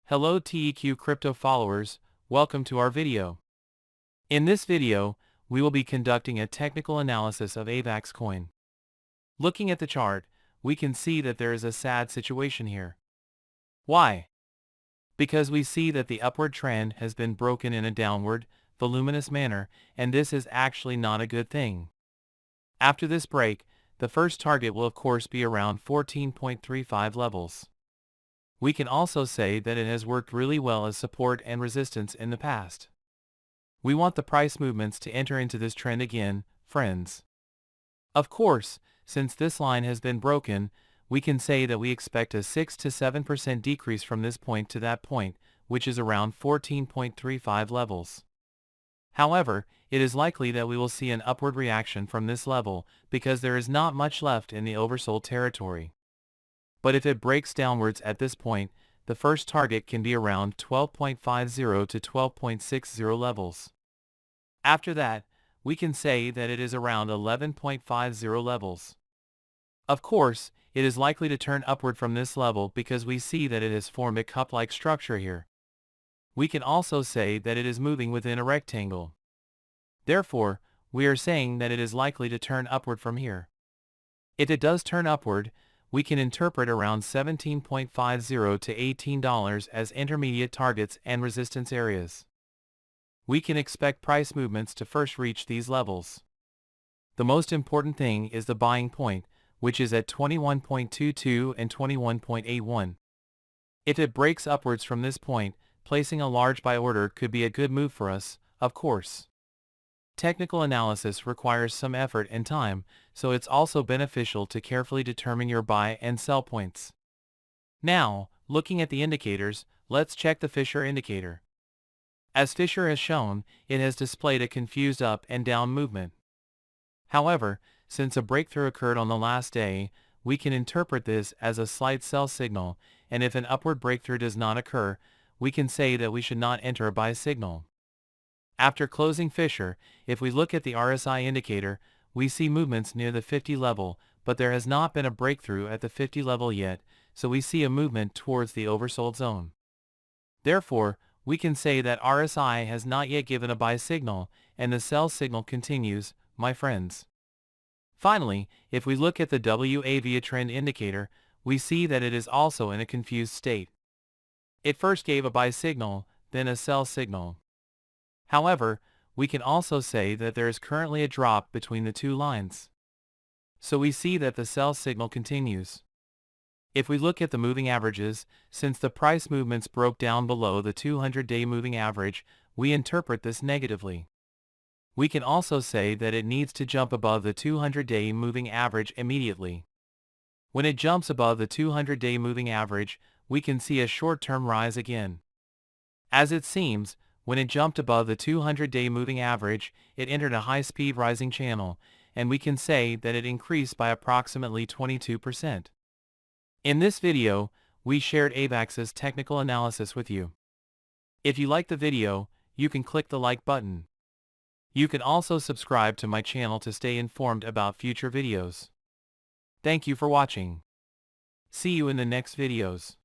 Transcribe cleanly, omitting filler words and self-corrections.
Hello TEQ crypto followers, welcome to our video. In this video, we will be conducting a technical analysis of AVAX coin. Looking at the chart, we can see that there is a sad situation here. Why? Because we see that the upward trend has been broken in a downward, voluminous manner, and this is actually not a good thing. After this break, the first target will of course be around 14.35 levels. We can also say that it has worked really well as support and resistance in the past. We want the price movements to enter into this trend again, friends. Of course, since this line has been broken, we can say that we expect a 6 to 7% decrease from this point to that point, which is around 14.35 levels. However, it is likely that we will see an upward reaction from this level because there is not much left in the oversold territory. But if it breaks downwards at this point, the first target can be around 12.50 to 12.60 levels. After that, we can say that it is around 11.50 levels. Of course, it is likely to turn upward from this level because we see that it has formed a cup-like structure here. We can also say that it is moving within a rectangle. Therefore, we are saying that it is likely to turn upward from here. If it does turn upward, we can interpret around $17.50 to $18 as intermediate targets and resistance areas. We can expect price movements to first reach these levels. The most important thing is the buying point, which is at 21.22 and 21.81. If it breaks upwards from this point, placing a large buy order could be a good move for us, of course. Technical analysis requires some effort and time, so it's also beneficial to carefully determine your buy and sell points. Now, looking at the indicators, let's check the Fisher indicator. As Fisher has shown, it has displayed a confused up and down movement. However, since a breakthrough occurred on the last day, we can interpret this as a slight sell signal, and if an upward breakthrough does not occur, we can say that we should not enter a buy signal. After closing Fisher, if we look at the RSI indicator, we see movements near the 50 level, but there has not been a breakthrough at the 50 level yet, so we see a movement towards the oversold zone. Therefore, we can say that RSI has not yet given a buy signal, and the sell signal continues, my friends. Finally, if we look at the WAV trend indicator, we see that it is also in a confused state. It first gave a buy signal, then a sell signal. However, we can also say that there is currently a drop between the two lines. So we see that the sell signal continues. If we look at the moving averages, since the price movements broke down below the 200-day moving average, we interpret this negatively. We can also say that it needs to jump above the 200-day moving average immediately. When it jumps above the 200-day moving average, we can see a short-term rise again. As it seems, when it jumped above the 200-day moving average, it entered a high-speed rising channel, and we can say that it increased by approximately 22%. In this video, we shared AVAX's technical analysis with you. If you like the video, you can click the like button. You can also subscribe to my channel to stay informed about future videos. Thank you for watching. See you in the next videos.